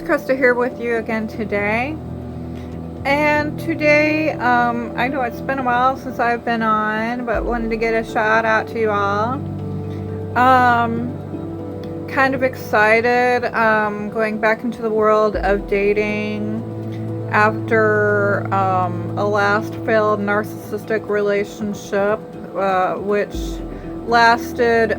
Krista here with you again today. And today, I know it's been a while since I've been on, but wanted to get a shout out to you all. Kind of excited, going back into the world of dating after a last failed narcissistic relationship, which lasted,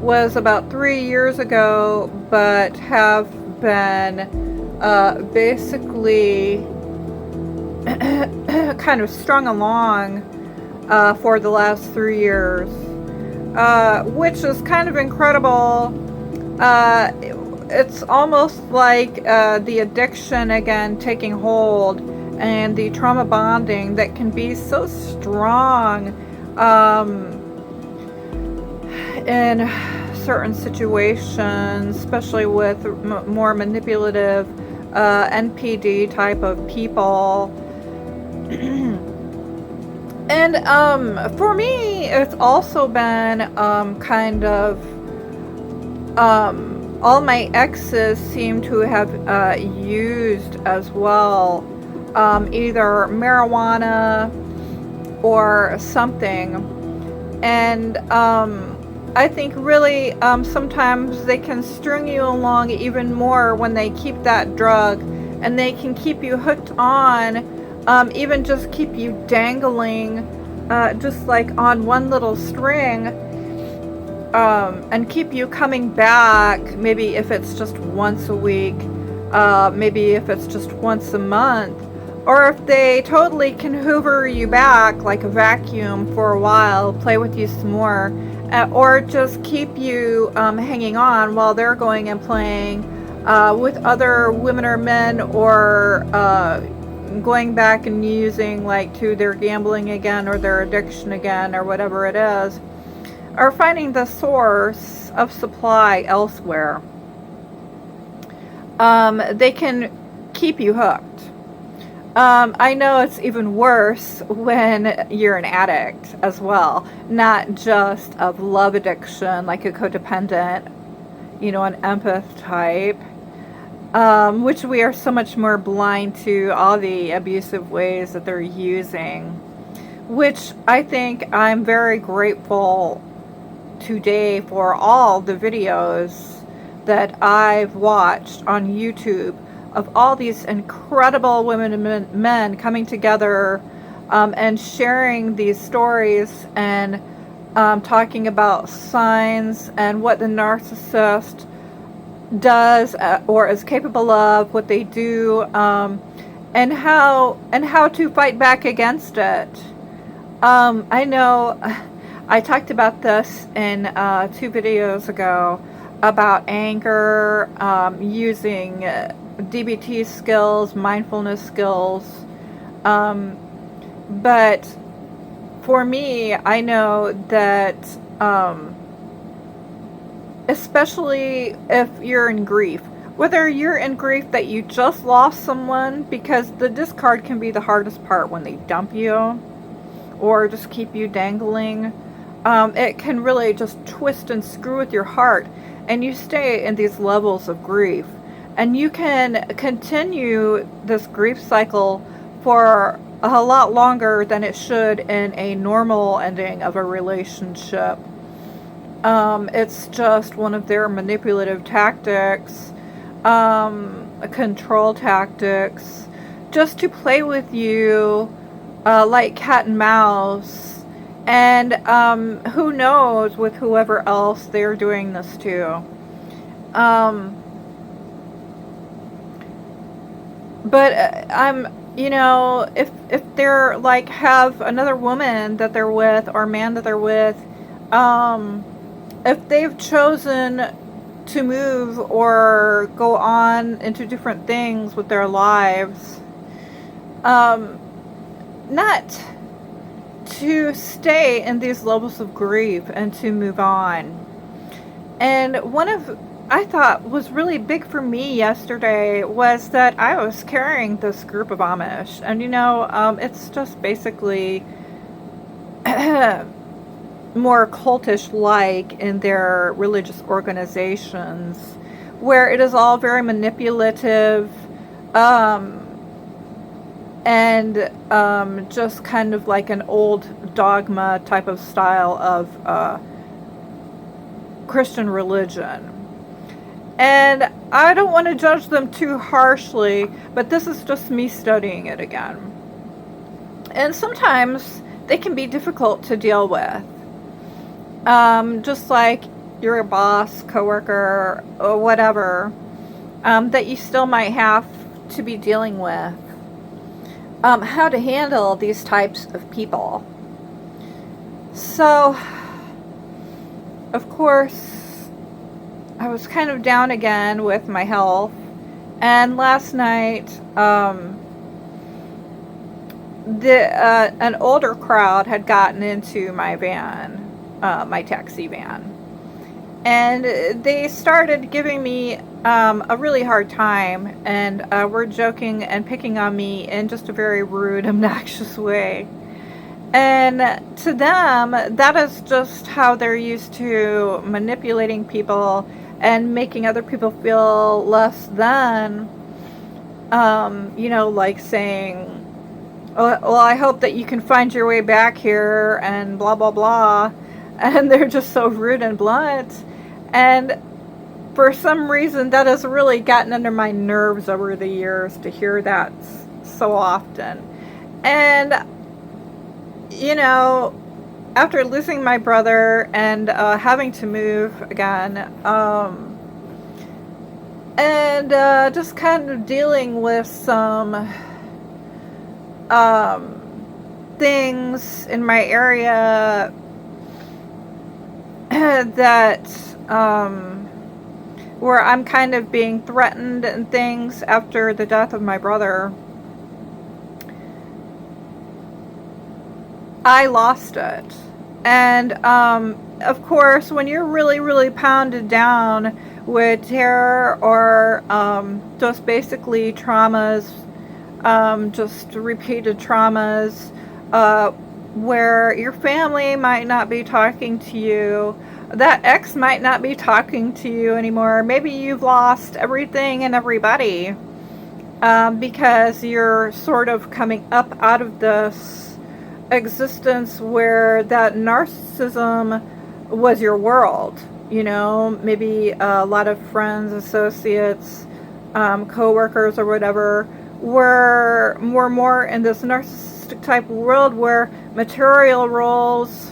was about 3 years ago, but have been basically kind of strung along for the last 3 years, which is kind of incredible. It's almost like the addiction again taking hold, and the trauma bonding that can be so strong in certain situations, especially with more manipulative NPD type of people. And for me, it's also been kind of all my exes seem to have used as well, either marijuana or something. And I think really sometimes they can string you along even more when they keep that drug, and they can keep you hooked on, even just keep you dangling just like on one little string, and keep you coming back, maybe if it's just once a week, maybe if it's just once a month, or if they totally can hoover you back like a vacuum for a while, play with you some more, or just keep you hanging on while they're going and playing with other women or men, or going back and using like to their gambling again, or their addiction again, or whatever it is, or finding the source of supply elsewhere. They can keep you hooked. I know it's even worse when you're an addict as well, not just of love addiction, like a codependent, an empath type, which we are so much more blind to all the abusive ways that they're using, which I think I'm very grateful today for all the videos that I've watched on YouTube of all these incredible women and men coming together and sharing these stories, and talking about signs and what the narcissist does or is capable of, what they do, and how to fight back against it. I know I talked about this in 2 videos ago about anger, using DBT skills, mindfulness skills, but for me, I know that especially if you're in grief, whether you're in grief that you just lost someone, because the discard can be the hardest part when they dump you or just keep you dangling. It can really just twist and screw with your heart, and you stay in these levels of grief. And you can continue this grief cycle for a lot longer than it should in a normal ending of a relationship. It's just one of their manipulative tactics, control tactics, just to play with you like cat and mouse. And who knows with whoever else they're doing this to. But if they're like have another woman that they're with, or man that they're with, if they've chosen to move or go on into different things with their lives, not to stay in these levels of grief and to move on. And one of I thought was really big for me yesterday was that I was carrying this group of Amish, and it's just basically more cultish like in their religious organizations, where it is all very manipulative, and just kind of like an old dogma type of style of Christian religion. And I don't want to judge them too harshly, but this is just me studying it again. And sometimes they can be difficult to deal with. Just like your boss, coworker, or whatever, that you still might have to be dealing with. How to handle these types of people. So, of course, I was kind of down again with my health, and last night, an older crowd had gotten into my van, my taxi van, and they started giving me a really hard time, and were joking and picking on me in just a very rude, obnoxious way. And to them, that is just how they're used to manipulating people and making other people feel less than, like saying, oh, well, I hope that you can find your way back here, and blah, blah, blah. And they're just so rude and blunt. And for some reason, that has really gotten under my nerves over the years to hear that so often. And, after losing my brother and having to move again, and just kind of dealing with some things in my area that where I'm kind of being threatened and things after the death of my brother, I lost it. And of course, when you're really, really pounded down with terror or just basically traumas, just repeated traumas, where your family might not be talking to you, that ex might not be talking to you anymore, maybe you've lost everything and everybody, because you're sort of coming up out of this existence where that narcissism was your world. Maybe a lot of friends, associates, co-workers or whatever were more in this narcissistic type world where material roles,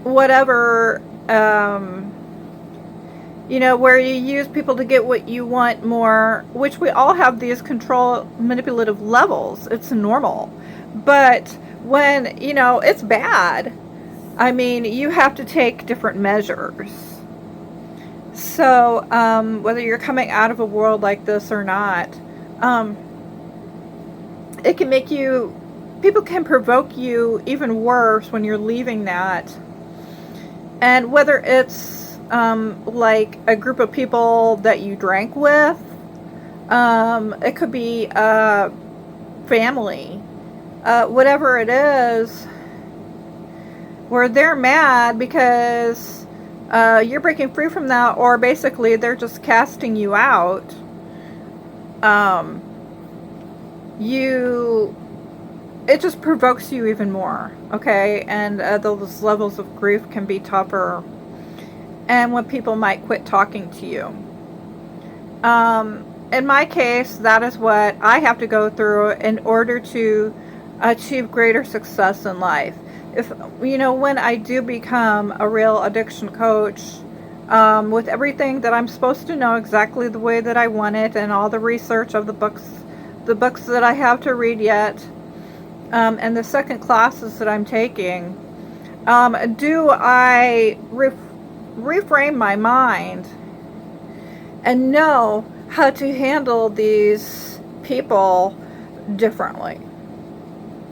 whatever, where you use people to get what you want more, which we all have these control manipulative levels. It's normal. But when, it's bad, you have to take different measures. So, whether you're coming out of a world like this or not, it can make people can provoke you even worse when you're leaving that. And whether it's like a group of people that you drank with, it could be family, whatever it is, where they're mad because you're breaking free from that, or basically they're just casting you out. It just provokes you even more, okay? And those levels of grief can be tougher. And when people might quit talking to you. In my case, that is what I have to go through in order to achieve greater success in life. When I do become a real addiction coach, with everything that I'm supposed to know exactly the way that I want it, and all the research of the books that I have to read yet, and the second classes that I'm taking, do I reframe my mind and know how to handle these people differently.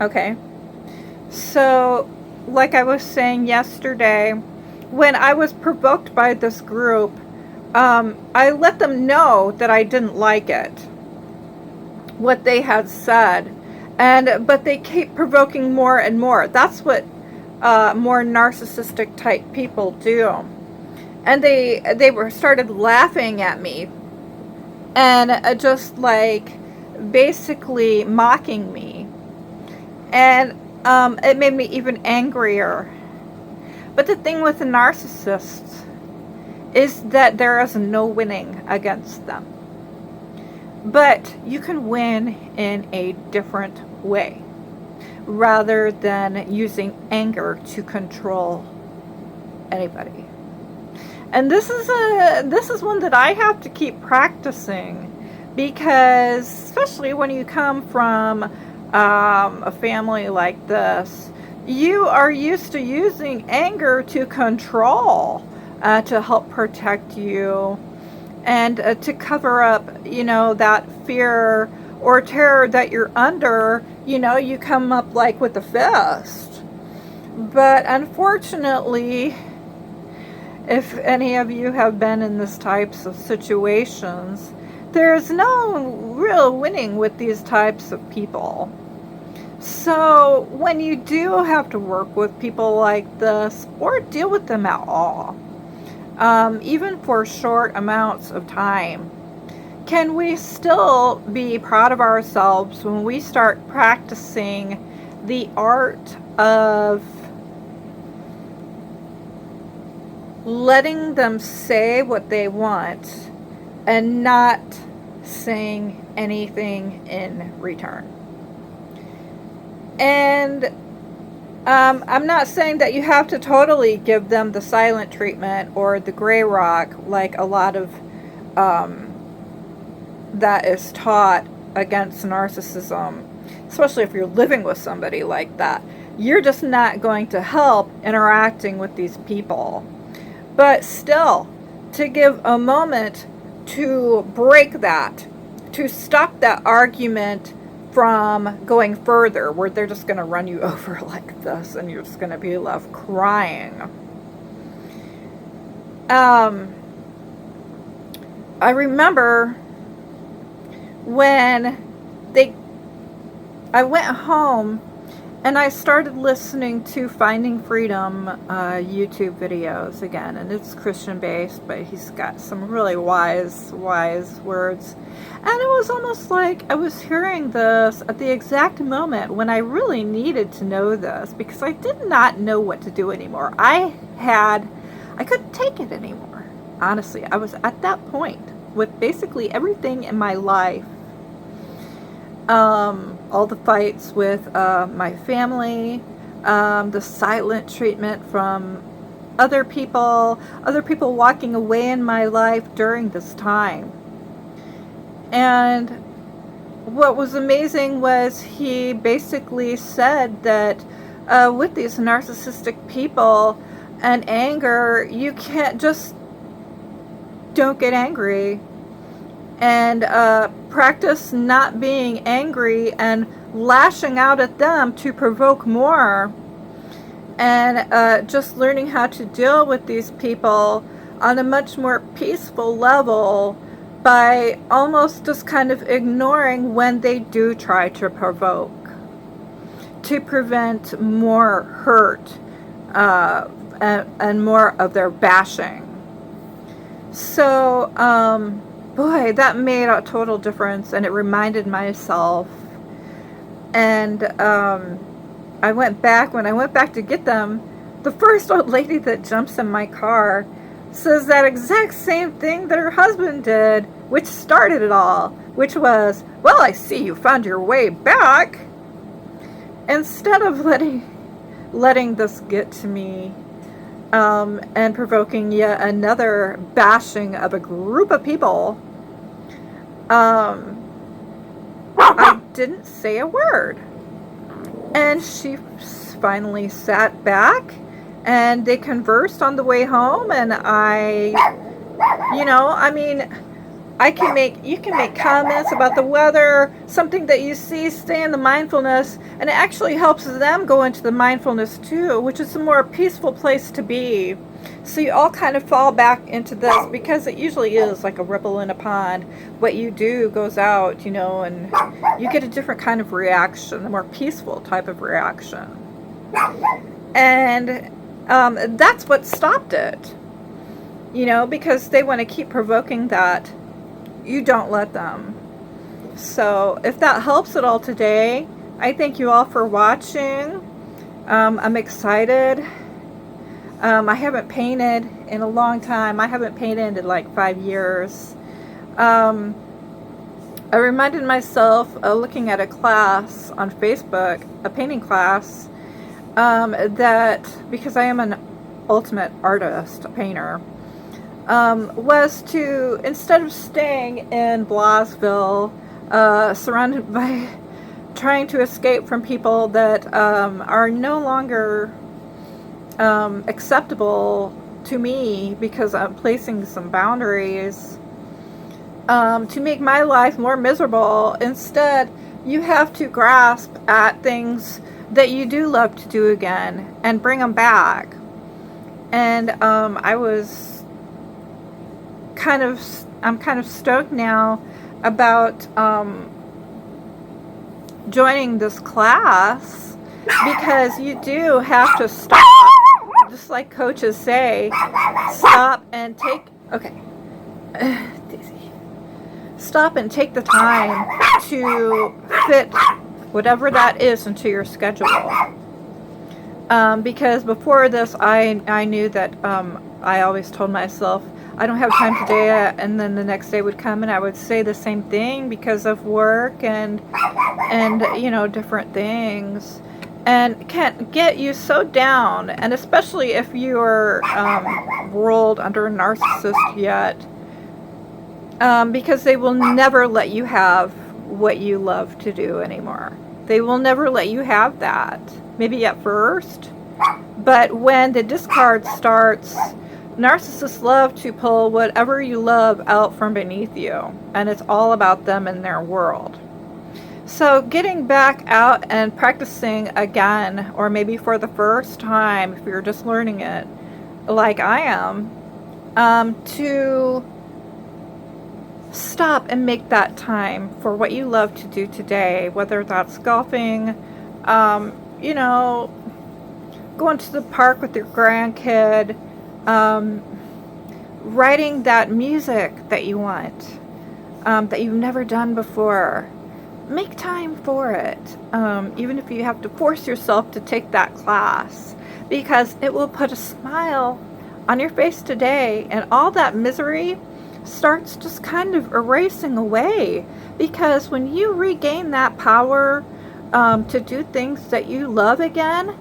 Okay? So, like I was saying yesterday, when I was provoked by this group, I let them know that I didn't like it, what they had said, but they keep provoking more and more. That's what more narcissistic type people do. And they were started laughing at me and just like basically mocking me. And it made me even angrier. But the thing with the narcissists is that there is no winning against them. But you can win in a different way, rather than using anger to control anybody. And this is one that I have to keep practicing, because especially when you come from a family like this, you are used to using anger to control, to help protect you, and to cover up, that fear or terror that you're under. You come up like with a fist. But unfortunately, if any of you have been in these types of situations, there's no real winning with these types of people. So when you do have to work with people like this, or deal with them at all, even for short amounts of time, can we still be proud of ourselves when we start practicing the art of letting them say what they want and not saying anything in return? And I'm not saying that you have to totally give them the silent treatment or the gray rock, like a lot of that is taught against narcissism, especially if you're living with somebody like that. You're just not going to help interacting with these people. But still, to give a moment to break that, to stop that argument from going further, where they're just going to run you over like this and you're just going to be left crying. I remember when I went home and I started listening to Finding Freedom YouTube videos again, and it's Christian based, but he's got some really wise words. And it was almost like I was hearing this at the exact moment when I really needed to know this, because I did not know what to do anymore. I couldn't take it anymore. Honestly, I was at that point with basically everything in my life. All the fights with my family, the silent treatment from other people walking away in my life during this time. And what was amazing was he basically said that with these narcissistic people and anger, you can't just don't get angry, and practice not being angry and lashing out at them to provoke more, and just learning how to deal with these people on a much more peaceful level by almost just kind of ignoring when they do try to provoke, to prevent more hurt and more of their bashing. So boy, that made a total difference, and it reminded myself. And when I went back to get them, the first old lady that jumps in my car says that exact same thing that her husband did, which started it all, which was, "Well, I see you found your way back." Instead of letting this get to me, and provoking yet another bashing of a group of people, I didn't say a word. And she finally sat back, and they conversed on the way home, and you can make comments about the weather, something that you see, stay in the mindfulness, and it actually helps them go into the mindfulness too, which is a more peaceful place to be. So you all kind of fall back into this, because it usually is like a ripple in a pond. What you do goes out, and you get a different kind of reaction, a more peaceful type of reaction. And that's what stopped it. Because they want to keep provoking that. You don't let them. So if that helps at all today, I thank you all for watching. I'm excited. I haven't painted in a long time. I haven't painted in like 5 years. I reminded myself, looking at a class on Facebook, a painting class, that because I am an ultimate artist, a painter, was to, instead of staying in Blasville, surrounded by trying to escape from people that are no longer acceptable to me because I'm placing some boundaries, to make my life more miserable. Instead, you have to grasp at things that you do love to do again and bring them back. And I'm kind of stoked now about joining this class, because you do have to stop, just like coaches say, stop and take, okay, Daisy, stop and take the time to fit whatever that is into your schedule. Because before this, I knew that I always told myself, I don't have time today, and then the next day would come and I would say the same thing because of work and different things, and can get you so down. And especially if you're rolled under a narcissist yet, because they will never let you have what you love to do anymore. They will never let you have that. Maybe at first, but when the discard starts, narcissists love to pull whatever you love out from beneath you, and it's all about them and their world. So getting back out and practicing again, or maybe for the first time if you're just learning it like I am, to stop and make that time for what you love to do today, whether that's golfing, going to the park with your grandkid, writing that music that you want, that you've never done before. Make time for it, even if you have to force yourself to take that class, because it will put a smile on your face today, and all that misery starts just kind of erasing away. Because when you regain that power to do things that you love again,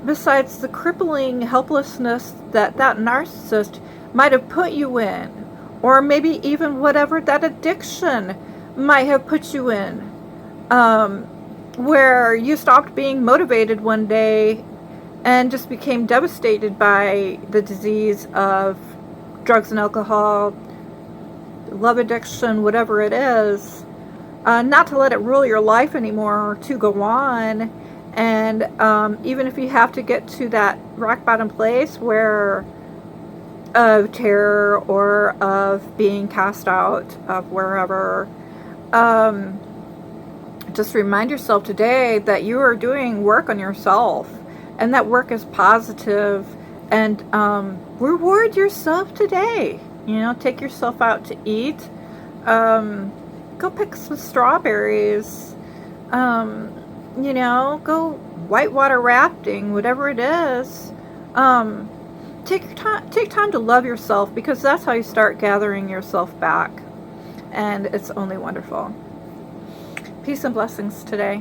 besides the crippling helplessness that narcissist might have put you in, or maybe even whatever that addiction might have put you in, where you stopped being motivated one day and just became devastated by the disease of drugs and alcohol, love addiction, whatever it is, not to let it rule your life anymore, to go on. And even if you have to get to that rock bottom place where of terror or of being cast out of wherever, just remind yourself today that you are doing work on yourself, and that work is positive, and reward yourself today. Take yourself out to eat, go pick some strawberries, go whitewater rafting, whatever it is. Take time to love yourself, because that's how you start gathering yourself back, and it's only wonderful. Peace and blessings today.